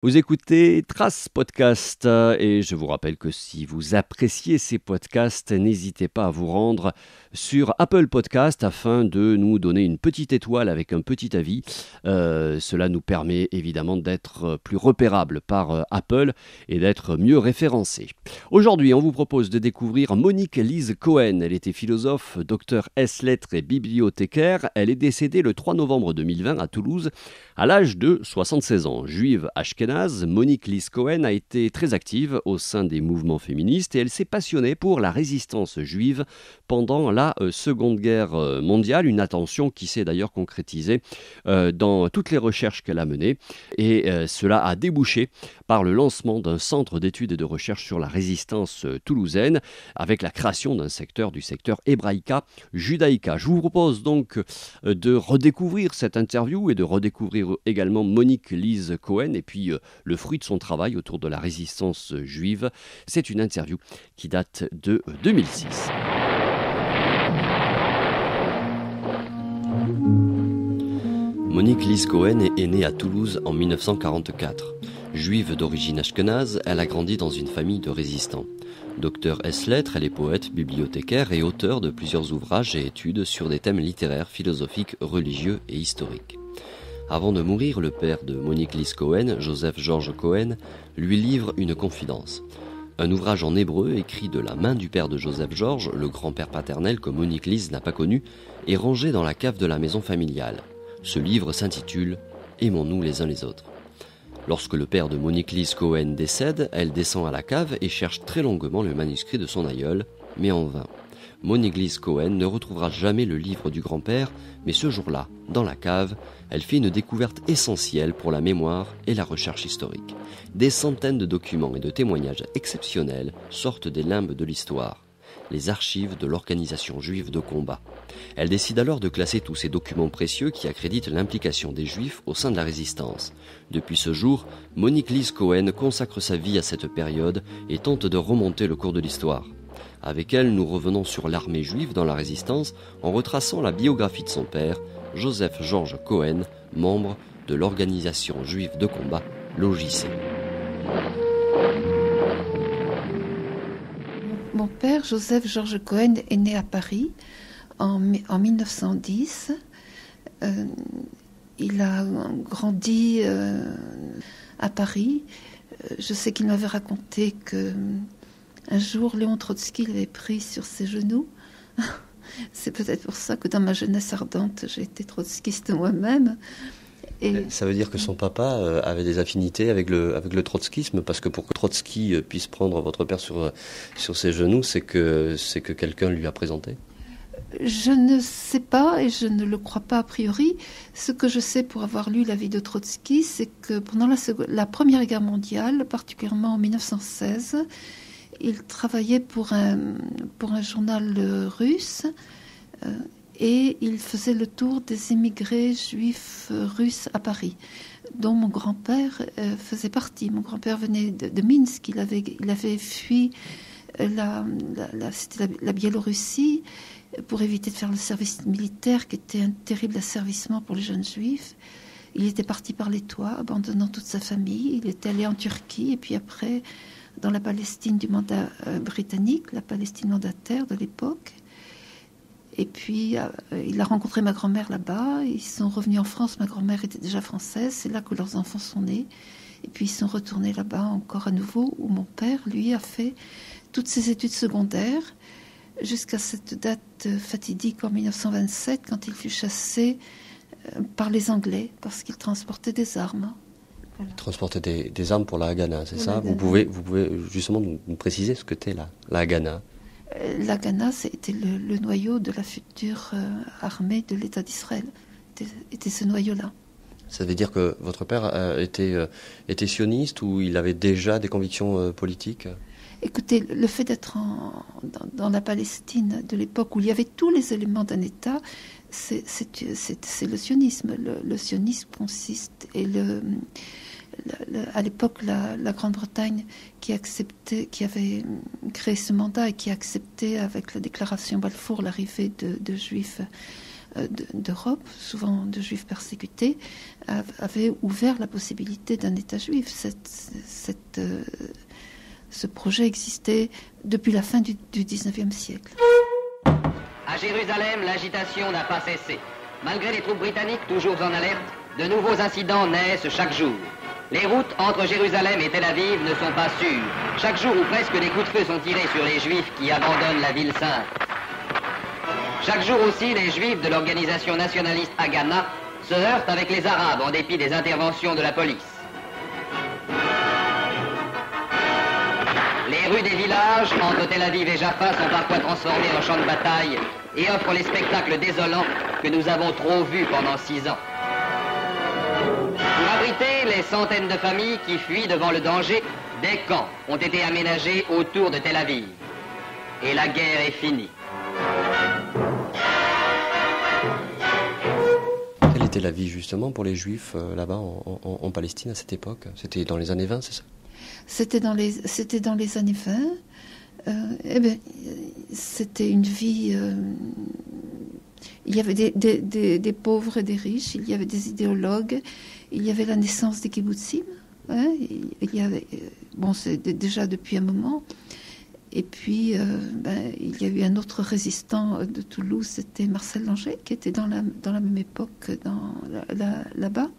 Vous écoutez Trace Podcast et je vous rappelle que si vous appréciez ces podcasts, n'hésitez pas à vous rendre sur Apple Podcast afin de nous donner une petite étoile avec un petit avis. Cela nous permet évidemment d'être plus repérables par Apple et d'être mieux référencés. Aujourd'hui, on vous propose de découvrir Monique Lise Cohen. Elle était philosophe, docteur ès-lettres et bibliothécaire. Elle est décédée le 3 novembre 2020 à Toulouse à l'âge de 76 ans. Juive ashkénaze, Monique Lise Cohen a été très active au sein des mouvements féministes et elle s'est passionnée pour la résistance juive pendant la Seconde Guerre mondiale, une attention qui s'est d'ailleurs concrétisée dans toutes les recherches qu'elle a menées et cela a débouché par le lancement d'un centre d'études et de recherche sur la résistance toulousaine avec la création du secteur Hébraïca Judaïca. Je vous propose donc de redécouvrir cette interview et de redécouvrir également Monique Lise Cohen et puis le fruit de son travail autour de la résistance juive. C'est une interview qui date de 2006. Monique Lise Cohen est née à Toulouse en 1944. Juive d'origine ashkénaze, elle a grandi dans une famille de résistants. Docteur ès-lettres, elle est poète, bibliothécaire et auteur de plusieurs ouvrages et études sur des thèmes littéraires, philosophiques, religieux et historiques. Avant de mourir, le père de Monique Lise Cohen, Joseph George Cohen, lui livre une confidence. Un ouvrage en hébreu écrit de la main du père de Joseph George, le grand-père paternel que Monique Lise n'a pas connu, est rangé dans la cave de la maison familiale. Ce livre s'intitule « Aimons-nous les uns les autres ». Lorsque le père de Monique Lise Cohen décède, elle descend à la cave et cherche très longuement le manuscrit de son aïeul, mais en vain. Monique Lise Cohen ne retrouvera jamais le livre du grand-père, mais ce jour-là, dans la cave, elle fait une découverte essentielle pour la mémoire et la recherche historique. Des centaines de documents et de témoignages exceptionnels sortent des limbes de l'histoire, les archives de l'organisation juive de combat. Elle décide alors de classer tous ces documents précieux qui accréditent l'implication des Juifs au sein de la résistance. Depuis ce jour, Monique Lise Cohen consacre sa vie à cette période et tente de remonter le cours de l'histoire. Avec elle, nous revenons sur l'armée juive dans la résistance en retraçant la biographie de son père, Joseph George Cohen, membre de l'organisation juive de combat, l'OJC. Mon père, Joseph George Cohen, est né à Paris en 1910. Il a grandi à Paris. Je sais qu'il m'avait raconté qu'un jour, Léon Trotsky l'avait pris sur ses genoux. C'est peut-être pour ça que dans ma jeunesse ardente, j'ai été trotskiste moi-même. Et ça veut dire que son papa avait des affinités avec le trotskisme, parce que pour que Trotsky puisse prendre votre père sur ses genoux, c'est que quelqu'un lui a présenté. Je ne sais pas et je ne le crois pas a priori. Ce que je sais pour avoir lu la vie de Trotsky, c'est que pendant la Première Guerre mondiale, particulièrement en 1916, il travaillait pour un journal russe et il faisait le tour des immigrés juifs russes à Paris, dont mon grand-père faisait partie. Mon grand-père venait de Minsk, il avait fui la Biélorussie pour éviter de faire le service militaire, qui était un terrible asservissement pour les jeunes juifs. Il était parti par les toits, abandonnant toute sa famille. Il est allé en Turquie et puis après dans la Palestine du mandat britannique, la Palestine mandataire de l'époque. Et puis il a rencontré ma grand-mère là-bas. Ils sont revenus en France. Ma grand-mère était déjà française. C'est là que leurs enfants sont nés. Et puis ils sont retournés là-bas encore à nouveau, où mon père, lui, a fait toutes ses études secondaires jusqu'à cette date fatidique en 1927, quand il fut chassé par les Anglais, parce qu'il transportait des armes. Voilà. Transporter des armes pour la Haganah, c'est ça? Vous pouvez justement nous préciser ce que c'était la Haganah? La Haganah, c'était le noyau de la future armée de l'État d'Israël. Était ce noyau-là. Ça veut dire que votre père était sioniste, ou il avait déjà des convictions politiques? Écoutez, le fait d'être dans la Palestine de l'époque où il y avait tous les éléments d'un État, c'est le sionisme. Le sionisme consiste, à l'époque, la Grande-Bretagne qui avait créé ce mandat et qui acceptait avec la déclaration Balfour l'arrivée de Juifs d'Europe, souvent de juifs persécutés, avaient ouvert la possibilité d'un État juif. Ce projet existait depuis la fin du XIXe siècle. À Jérusalem, l'agitation n'a pas cessé. Malgré les troupes britanniques toujours en alerte, de nouveaux incidents naissent chaque jour. Les routes entre Jérusalem et Tel Aviv ne sont pas sûres. Chaque jour ou presque, des coups de feu sont tirés sur les Juifs qui abandonnent la ville sainte. Chaque jour aussi, les Juifs de l'organisation nationaliste Haganah se heurtent avec les Arabes en dépit des interventions de la police. Les rues des villages entre Tel Aviv et Jaffa sont parfois transformées en champs de bataille et offrent les spectacles désolants que nous avons trop vus pendant 6 ans. Pour abriter les centaines de familles qui fuient devant le danger, des camps ont été aménagés autour de Tel Aviv. Et la guerre est finie. Quelle était la vie justement pour les Juifs là-bas en Palestine à cette époque? C'était dans les années 20, c'est ça? C'était dans les années 20. C'était une vie... il y avait des pauvres et des riches, il y avait des idéologues, il y avait la naissance des kibbutzim. Il y avait, c'est déjà depuis un moment. Et puis, il y a eu un autre résistant de Toulouse, c'était Marcel Langer, qui était dans la même époque là-bas.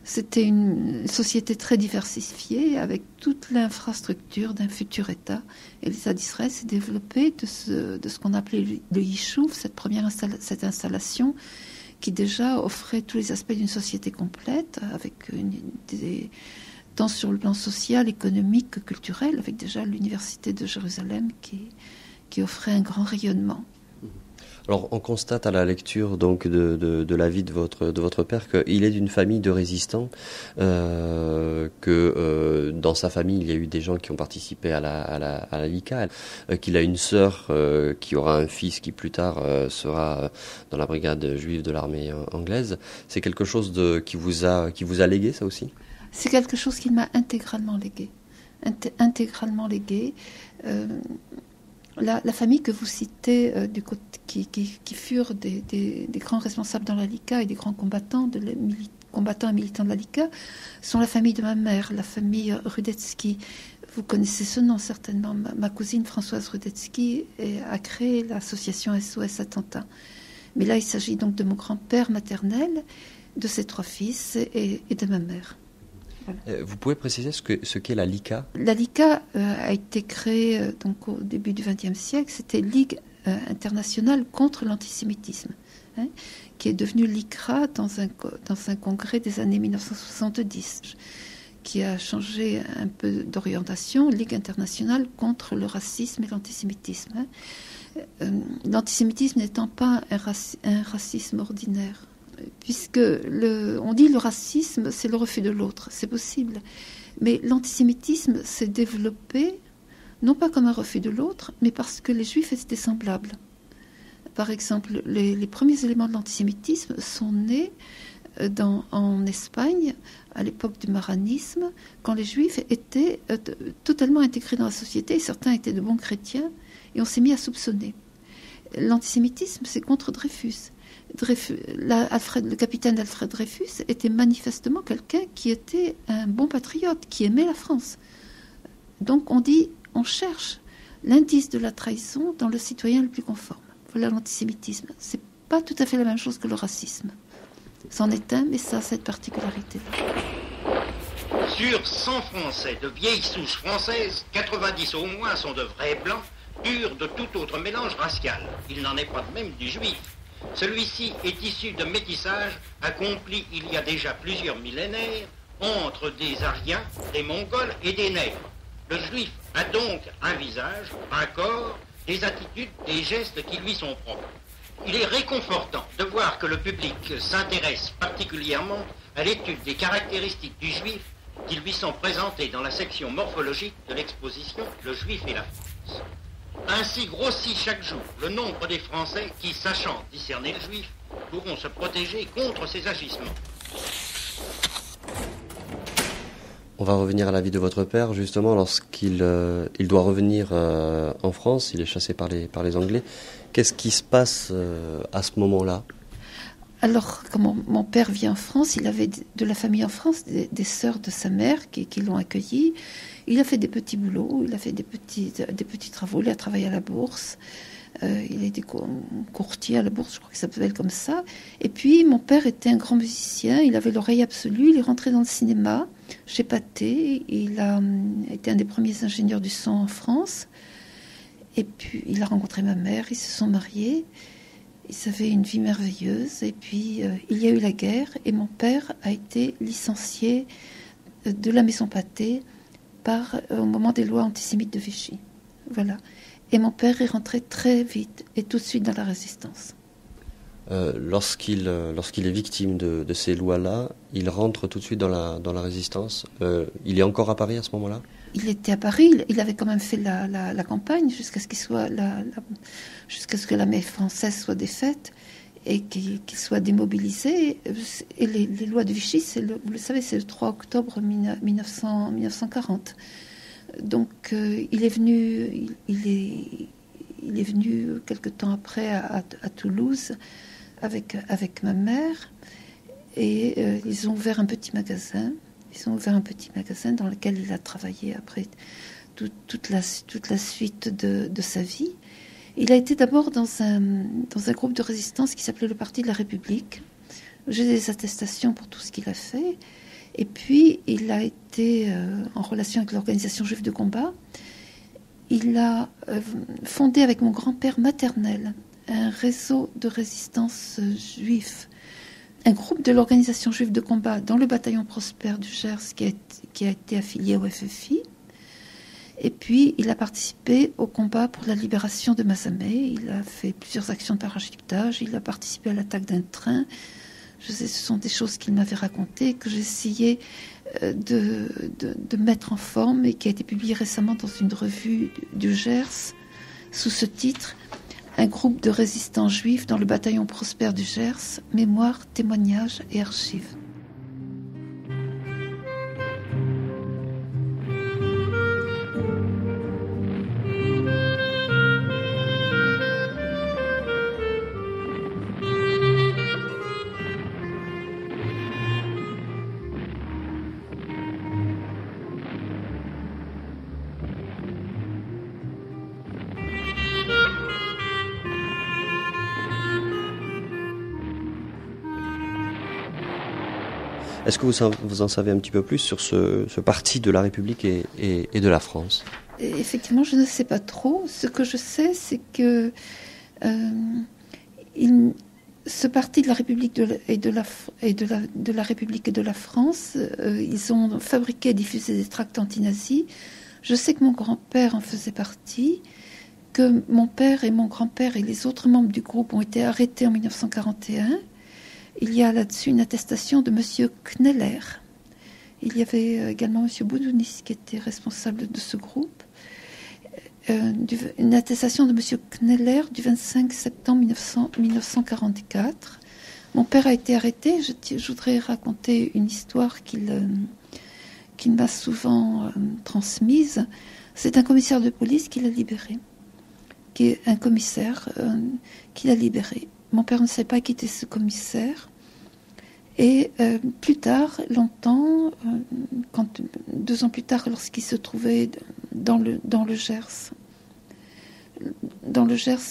C'était une société très diversifiée, avec toute l'infrastructure d'un futur État. Et l'État d'Israël s'est développé de ce qu'on appelait le Yishuv, cette installation qui déjà offrait tous les aspects d'une société complète, avec tant sur le plan social, économique que culturel, avec déjà l'université de Jérusalem qui offrait un grand rayonnement. Alors, on constate à la lecture donc de la vie de votre père qu'il est d'une famille de résistants, que dans sa famille il y a eu des gens qui ont participé à la LICA, qu'il a une sœur qui aura un fils qui plus tard sera dans la brigade juive de l'armée anglaise. C'est quelque chose qui vous a légué, ça aussi? C'est quelque chose qui m'a intégralement légué. La famille que vous citez, qui furent des grands responsables dans la LICA et des grands combattants et militants de la LICA, sont la famille de ma mère, la famille Rudetsky. Vous connaissez ce nom certainement. Ma cousine Françoise Rudetsky a créé l'association SOS Attentat. Mais là, il s'agit donc de mon grand-père maternel, de ses 3 fils et de ma mère. Voilà. Vous pouvez préciser ce qu'est la LICA? La LICA a été créée donc au début du XXe siècle. C'était Ligue internationale contre l'antisémitisme, qui est devenue l'ICRA dans un congrès des années 1970, qui a changé un peu d'orientation, Ligue internationale contre le racisme et l'antisémitisme. L'antisémitisme n'étant pas un racisme ordinaire, puisque on dit le racisme, c'est le refus de l'autre, c'est possible. Mais l'antisémitisme s'est développé, non pas comme un refus de l'autre, mais parce que les Juifs étaient semblables. Par exemple, les premiers éléments de l'antisémitisme sont nés en Espagne, à l'époque du maranisme, quand les Juifs étaient totalement intégrés dans la société, et certains étaient de bons chrétiens, et on s'est mis à soupçonner. L'antisémitisme, c'est contre Dreyfus. Le capitaine Alfred Dreyfus était manifestement quelqu'un qui était un bon patriote, qui aimait la France. Donc on cherche l'indice de la trahison dans le citoyen le plus conforme. Voilà l'antisémitisme. C'est pas tout à fait la même chose que le racisme. C'en est un, mais ça a cette particularité. Sur 100 Français de vieille souche française, 90 au moins sont de vrais blancs, purs de tout autre mélange racial. Il n'en est pas de même du juif. Celui-ci est issu de métissage accompli il y a déjà plusieurs millénaires entre des Aryens, des Mongols et des Nègres. Le juif a donc un visage, un corps, des attitudes, des gestes qui lui sont propres. Il est réconfortant de voir que le public s'intéresse particulièrement à l'étude des caractéristiques du juif qui lui sont présentées dans la section morphologique de l'exposition « Le juif et la France ». Ainsi grossit chaque jour le nombre des Français qui, sachant discerner le juif, pourront se protéger contre ses agissements. On va revenir à la vie de votre père, justement, lorsqu'il il doit revenir en France, il est chassé par les Anglais. Qu'est-ce qui se passe à ce moment-là ? Alors, quand mon père vit en France, il avait de la famille en France, des sœurs de sa mère qui l'ont accueilli. Il a fait des petits boulots, il a fait des petits travaux, il a travaillé à la bourse. Il a été courtier à la bourse, je crois que ça s'appelle comme ça. Et puis, mon père était un grand musicien, il avait l'oreille absolue, il est rentré dans le cinéma chez Pathé. Il a été un des premiers ingénieurs du son en France. Et puis, il a rencontré ma mère, ils se sont mariés. Ils avaient une vie merveilleuse. Et puis, il y a eu la guerre et mon père a été licencié de la maison Pathé au moment des lois antisémites de Vichy. Voilà. Et mon père est rentré très vite et tout de suite dans la résistance. Lorsqu'il est victime de ces lois-là, il rentre tout de suite dans la résistance. Il est encore à Paris à ce moment-là ? Il était à Paris, il avait quand même fait la campagne jusqu'à ce jusqu'à ce que l'armée française soit défaite et qu'il soit démobilisé. Et les lois de Vichy, vous le savez, c'est le 3 octobre 1940. Donc il est venu quelque temps après à Toulouse avec ma mère et ils ont ouvert un petit magasin. Ils ont ouvert un petit magasin dans lequel il a travaillé après toute la suite de sa vie. Il a été d'abord dans un groupe de résistance qui s'appelait le Parti de la République. J'ai des attestations pour tout ce qu'il a fait. Et puis, il a été en relation avec l'organisation juive de combat. Il a fondé avec mon grand-père maternel un réseau de résistance juif, un groupe de l'organisation juive de combat dans le bataillon Prosper du Gers qui a été affilié au FFI. Et puis, il a participé au combat pour la libération de Mazamet. Il a fait plusieurs actions de parachutage. Il a participé à l'attaque d'un train. Je sais, ce sont des choses qu'il m'avait racontées, que j'ai essayé de mettre en forme et qui a été publiée récemment dans une revue du Gers sous ce titre « Un groupe de résistants juifs dans le bataillon Prosper du Gers, mémoire, témoignages et archives ». Est-ce que vous en savez un petit peu plus sur ce parti de la République et de la France ? Effectivement, je ne sais pas trop. Ce que je sais, c'est que ce parti de la République de la République et de la France, ils ont fabriqué et diffusé des tracts anti-nazis. Je sais que mon grand-père en faisait partie, que mon père et mon grand-père et les autres membres du groupe ont été arrêtés en 1941. Il y a là-dessus une attestation de M. Kneller. Il y avait également M. Boudounis qui était responsable de ce groupe. Une attestation de M. Kneller du 25 septembre 1944. Mon père a été arrêté. Je voudrais raconter une histoire qu'il m'a souvent transmise. C'est un commissaire de police qui l'a libéré. Qui est un commissaire qui l'a libéré. Mon père ne savait pas qui était ce commissaire. Et plus tard, longtemps, 2 ans plus tard, lorsqu'il se trouvait dans le Gers,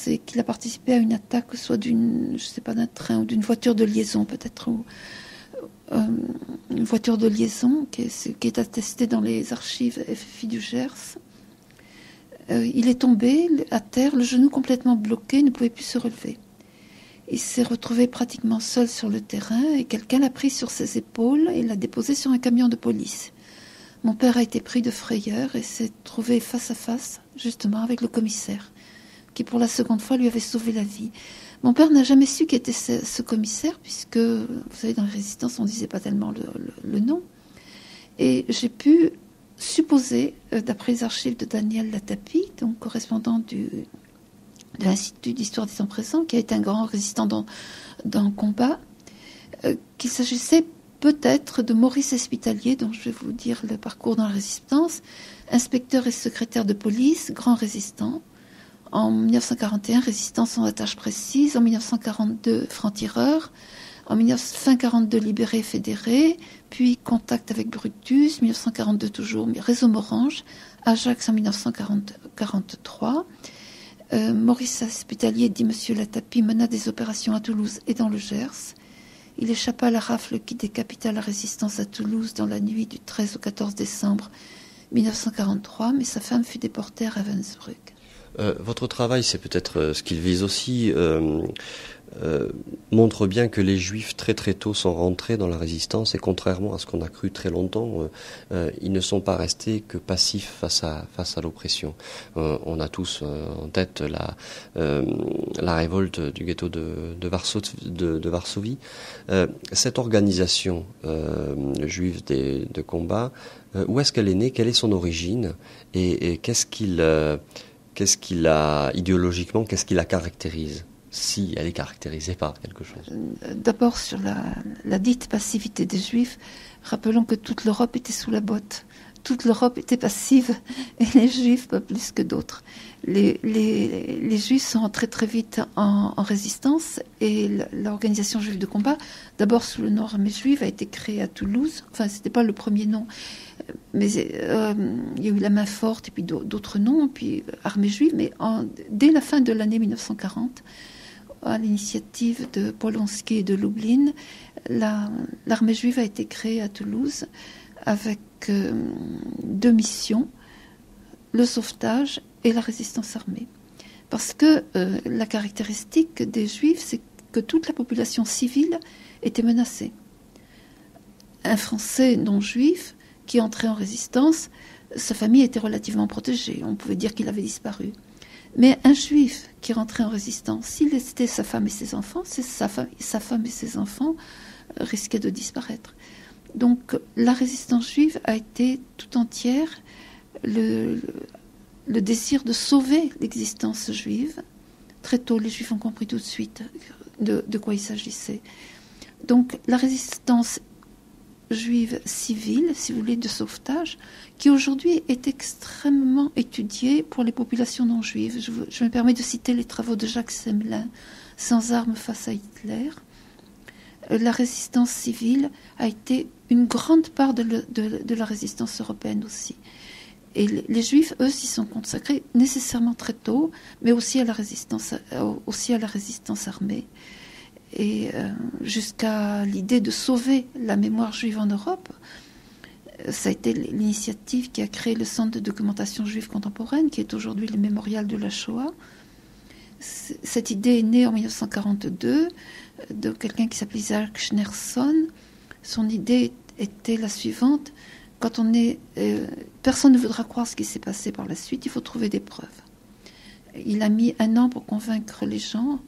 et qu'il a participé à une attaque, soit d'un train ou d'une voiture de liaison, peut-être, ou une voiture de liaison, qui est attestée dans les archives FFI du Gers. Il est tombé à terre, le genou complètement bloqué, ne pouvait plus se relever. Il s'est retrouvé pratiquement seul sur le terrain et quelqu'un l'a pris sur ses épaules et l'a déposé sur un camion de police. Mon père a été pris de frayeur et s'est trouvé face à face, justement, avec le commissaire, qui pour la seconde fois lui avait sauvé la vie. Mon père n'a jamais su qui était ce commissaire, puisque, vous savez, dans la résistance, on ne disait pas tellement le nom. Et j'ai pu supposer, d'après les archives de Daniel Latapi, donc correspondant de l'Institut d'histoire des temps présents, qui a été un grand résistant dans le combat, qu'il s'agissait peut-être de Maurice Espitalier, dont je vais vous dire le parcours dans la résistance, inspecteur et secrétaire de police, grand résistant. En 1941, résistant sans attache précise. En 1942, franc-tireur. En 1942, libéré, fédéré. Puis contact avec Brutus. 1942 toujours, réseau Morange. Ajax en 1943. Maurice Espitalier, dit Monsieur Latapie, mena des opérations à Toulouse et dans le Gers. Il échappa à la rafle qui décapita la résistance à Toulouse dans la nuit du 13 au 14 décembre 1943, mais sa femme fut déportée à Ravensbrück. Votre travail, c'est peut-être ce qu'il vise aussi, montre bien que les Juifs très très tôt sont rentrés dans la résistance et contrairement à ce qu'on a cru très longtemps, ils ne sont pas restés que passifs face à l'oppression. On a tous en tête la révolte du ghetto de Varsovie. Cette organisation juive de combat, où est-ce qu'elle est née, quelle est son origine et qu'est-ce qui la idéologiquement, qu'est-ce qui la caractérise, si elle est caractérisée par quelque chose? D'abord sur la dite passivité des Juifs, rappelons que toute l'Europe était sous la botte. Toute l'Europe était passive et les Juifs pas plus que d'autres. Les Juifs sont entrés très vite en résistance et l'organisation juive de combat, d'abord sous le nom Armée juive, a été créée à Toulouse. Enfin, c'était pas le premier nom, mais il y a eu la Main forte et puis d'autres noms, puis Armée juive. Mais dès la fin de l'année 1940, à l'initiative de Polonsky et de Lublin, l'armée juive a été créée à Toulouse avec deux missions, le sauvetage et la résistance armée. Parce que la caractéristique des Juifs, c'est que toute la population civile était menacée. Un Français non-juif qui entrait en résistance, sa famille était relativement protégée. On pouvait dire qu'il avait disparu. Mais un Juif qui rentrait en résistance, s'il laissait sa femme et ses enfants, sa femme et ses enfants risquaient de disparaître. Donc la résistance juive a été tout entière le désir de sauver l'existence juive. Très tôt, les Juifs ont compris tout de suite de quoi il s'agissait. Donc la résistance juive civile, si vous voulez, de sauvetage, qui aujourd'hui est extrêmement étudiée pour les populations non juives. Je me permets de citer les travaux de Jacques Semelin, Sans armes face à Hitler. La résistance civile a été une grande part de la résistance européenne aussi. Et les Juifs, eux, s'y sont consacrés nécessairement très tôt, mais aussi à la résistance armée. Et jusqu'à l'idée de sauver la mémoire juive en Europe, ça a été l'initiative qui a créé le Centre de documentation juive contemporaine, qui est aujourd'hui le mémorial de la Shoah. Cette idée est née en 1942 de quelqu'un qui s'appelait Isaac Schneerson. Son idée était la suivante: quand personne ne voudra croire ce qui s'est passé par la suite, il faut trouver des preuves. Il a mis 1 an pour convaincre les gens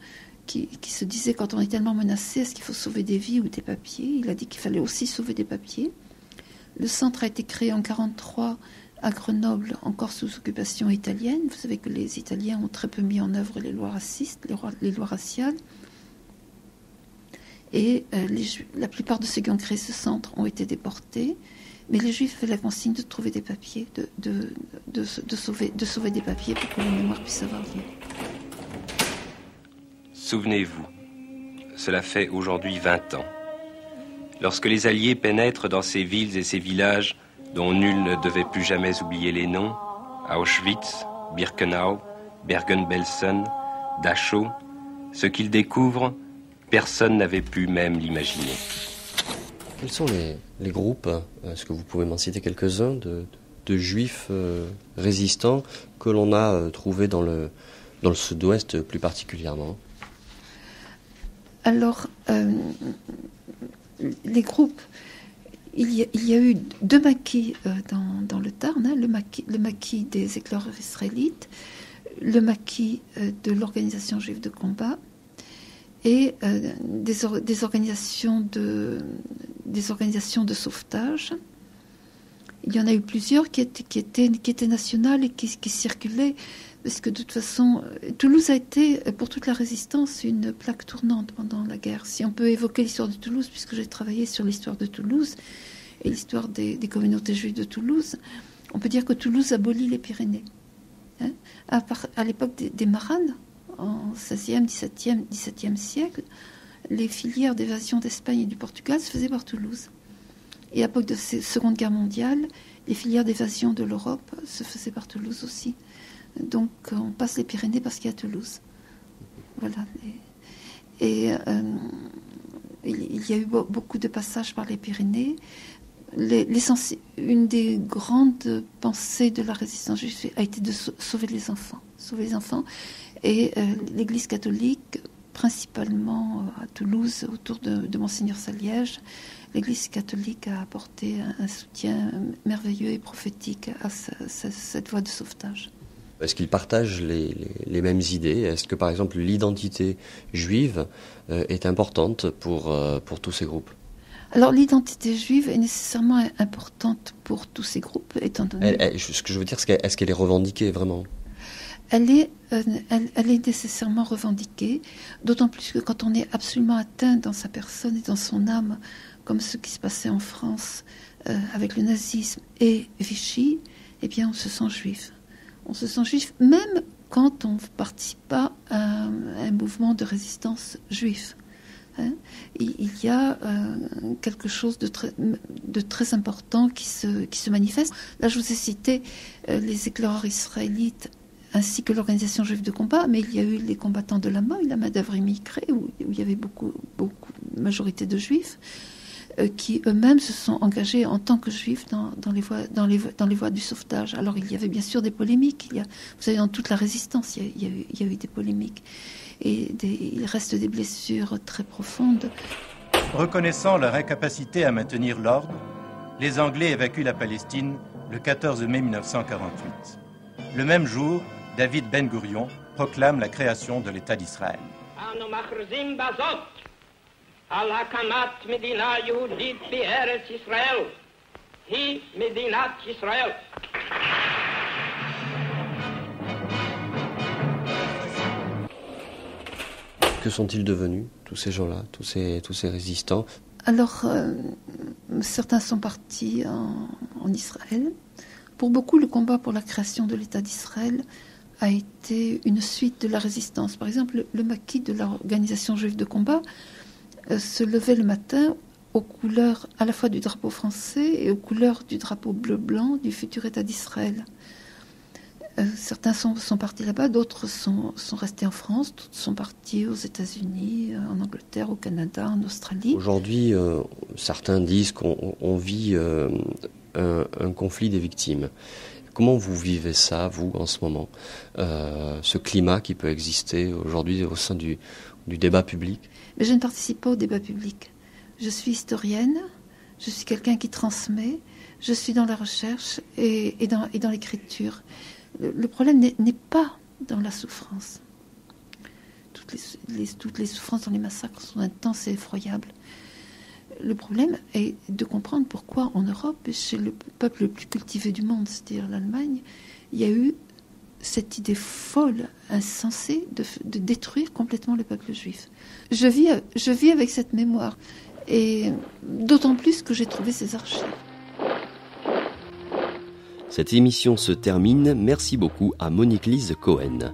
qui se disaient, quand on est tellement menacé, est-ce qu'il faut sauver des vies ou des papiers? Il a dit qu'il fallait aussi sauver des papiers. Le centre a été créé en 1943 à Grenoble, encore sous occupation italienne. Vous savez que les Italiens ont très peu mis en œuvre les lois racistes, les lois raciales. Et la plupart de ceux qui ont créé ce centre ont été déportés. Mais les Juifs avaient la consigne de trouver des papiers, de sauver des papiers pour que la mémoire puisse avoir lieu. Souvenez-vous, cela fait aujourd'hui 20 ans. Lorsque les Alliés pénètrent dans ces villes et ces villages dont nul ne devait plus jamais oublier les noms, Auschwitz, Birkenau, Bergen-Belsen, Dachau, ce qu'ils découvrent, personne n'avait pu même l'imaginer. Quels sont les groupes, est-ce que vous pouvez m'en citer quelques-uns, de Juifs résistants que l'on a trouvés dans le sud-ouest plus particulièrement? Alors, les groupes, il y a eu 2 maquis dans le Tarn, le maquis des éclaireurs israélites, le maquis de l'organisation juive de combat et des organisations de sauvetage. Il y en a eu plusieurs qui étaient nationales et qui circulaient. Parce que de toute façon, Toulouse a été, pour toute la résistance, une plaque tournante pendant la guerre. Si on peut évoquer l'histoire de Toulouse, puisque j'ai travaillé sur l'histoire de Toulouse et l'histoire des communautés juives de Toulouse, on peut dire que Toulouse abolit les Pyrénées. Hein, à l'époque des Maranes, en 16e, 17e siècle, les filières d'évasion d'Espagne et du Portugal se faisaient par Toulouse. Et à l'époque de la Seconde Guerre mondiale, les filières d'évasion de l'Europe se faisaient par Toulouse aussi. Donc on passe les Pyrénées parce qu'il y a Toulouse. Voilà. Et il y a eu beaucoup de passages par les Pyrénées. Une des grandes pensées de la résistance juive a été de sauver les enfants. Et l'Église catholique, principalement à Toulouse, autour de Monseigneur Saliège, l'Église catholique a apporté un soutien merveilleux et prophétique à cette voie de sauvetage. Est-ce qu'ils partagent les mêmes idées ? Est-ce que, par exemple, l'identité juive est importante pour tous ces groupes ? Alors, l'identité juive est nécessairement importante pour tous ces groupes, étant donné... Ce que je veux dire, est-ce qu'elle est revendiquée, vraiment ? Elle est nécessairement revendiquée, d'autant plus que quand on est absolument atteint dans sa personne et dans son âme, comme ce qui se passait en France avec le nazisme et Vichy, eh bien, on se sent juif. On se sent juif, même quand on ne participe pas à un mouvement de résistance juif. Hein. Il y a quelque chose de très important qui se manifeste. Là, je vous ai cité les éclaireurs israélites ainsi que l'organisation juive de combat, mais il y a eu les combattants de la main d'œuvre immigrée, où il y avait beaucoup majorité de juifs, qui eux-mêmes se sont engagés en tant que juifs dans les voies du sauvetage. Alors il y avait bien sûr des polémiques. Vous savez, dans toute la résistance, il y a eu des polémiques. Et il reste des blessures très profondes. Reconnaissant leur incapacité à maintenir l'ordre, les Anglais évacuent la Palestine le 14 mai 1948. Le même jour, David Ben-Gourion proclame la création de l'État d'Israël. על הקמת מדינה יהודית בארץ ישראל. היא מדינת ישראל. Que sont-ils devenus, tous ces gens-là, tous ces résistants ? Alors, certains sont partis en Israël. Pour beaucoup, le combat pour la création de l'État d'Israël a été une suite de la résistance. Par exemple, le maquis de l'organisation juive de combat se levait le matin aux couleurs à la fois du drapeau français et aux couleurs du drapeau bleu-blanc du futur État d'Israël. Certains sont partis là-bas, d'autres sont restés en France, d'autres sont partis aux États-Unis, en Angleterre, au Canada, en Australie. Aujourd'hui, certains disent qu'on vit un conflit des victimes. Comment vous vivez ça, vous, en ce moment, ce climat qui peut exister aujourd'hui au sein du débat public ? Mais je ne participe pas au débat public. Je suis historienne, je suis quelqu'un qui transmet, je suis dans la recherche et dans l'écriture. Le problème n'est pas dans la souffrance. Toutes les souffrances dans les massacres sont intenses et effroyables. Le problème est de comprendre pourquoi en Europe, chez le peuple le plus cultivé du monde, c'est-à-dire l'Allemagne, il y a eu cette idée folle, insensée, de détruire complètement le peuple juif. Je vis avec cette mémoire, et d'autant plus que j'ai trouvé ces archives. Cette émission se termine. Merci beaucoup à Monique-Lise Cohen.